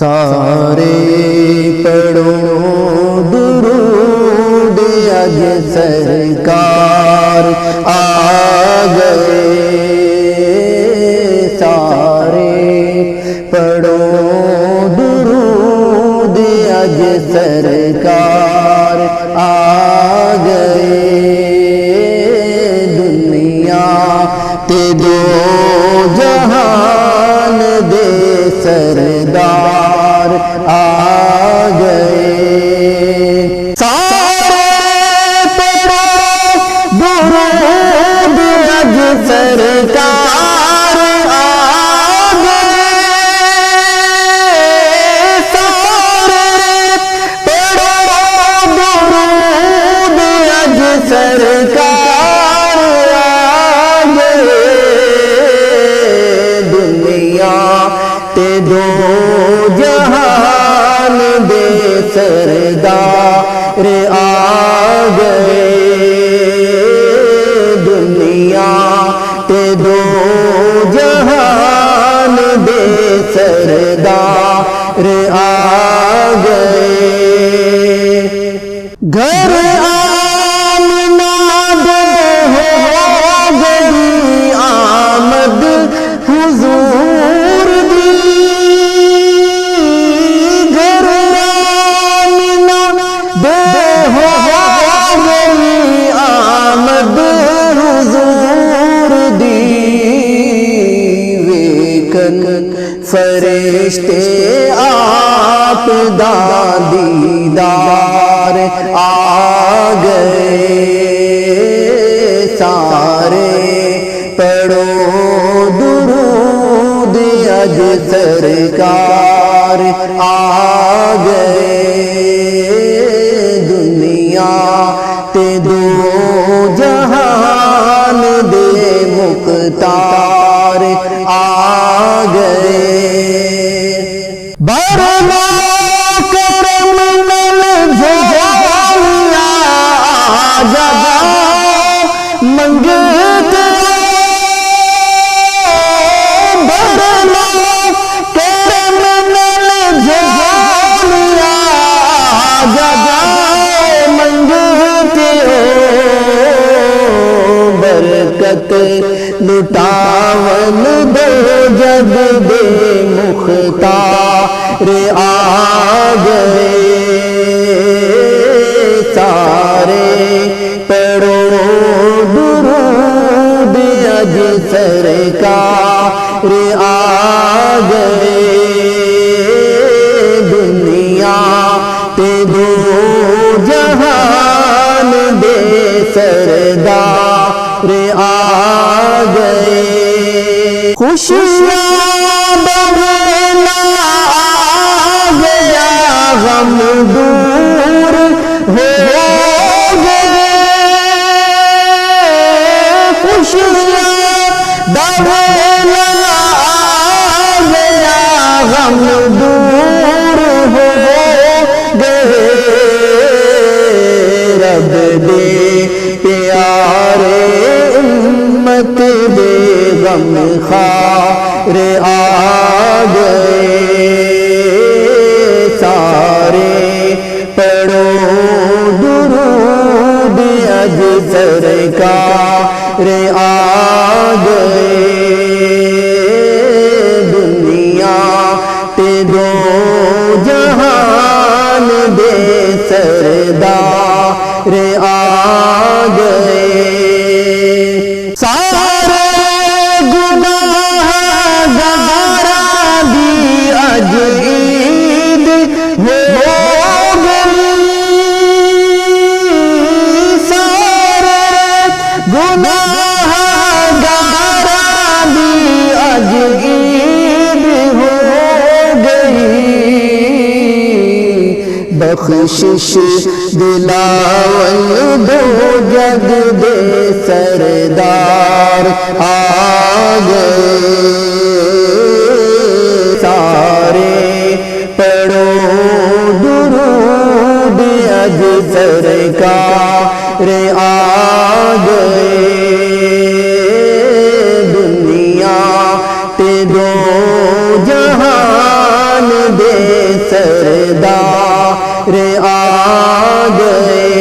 سارے پڑھو درود اج سرکار آ گئے، سارے پڑھو درود اج سرکار آ گئے، دنیا تے دو جہان دے سردار آ گئے، سارے پڑھو درود اج سرکار آ گئے، سارے پڑھو درود اج سرکار آ گئے، دنیا تے دو جہان دے سردار آ گئے، دنیا تے دو جہان دے سردار آ گئے، گھر آمنہ دے ہو گئی آمد حضور دی، گھر آمنہ دے ہو گئی آمد حضور دی، ویکن فرشتے آپ دا دیدار آ گئے، سارے پڑھو درود اج سرکار آ گئے، دنیا تے دو جہان دے مختار آ گئے، برما کرم نل جھولیاں جگہ منگتے، برما کرم نل جھولیاں جگہ منگتے ہو، برکت لٹاون دو جگ دے مختار آ گئے، سارے پڑھو درود اج سرکار آ گئے، دنیا تے دو جہان دے سردار آ گئے، خوشیاں بڑھنا آ گیا، غم دور ہو گئے، خوشیاں بڑھنا آ گیا، غم دور ہو گئے، رب دے پیارے امت دے غم خوار آ گئے، سارے پڑھو درود اج سرکار آ گئے، دنیا تے دو جہان دے سردار آ گئے، سارے گناہ گاراں دی اج عید ہو گئی، سارے گناہ گاراں دی اج عید ہو گئی، بخشش دلاون دو جگ دے سردار آ گئے، سارے پڑھو درود اج سرکار آ گئے، دنیا تے دو جہان دے سردار آ گئے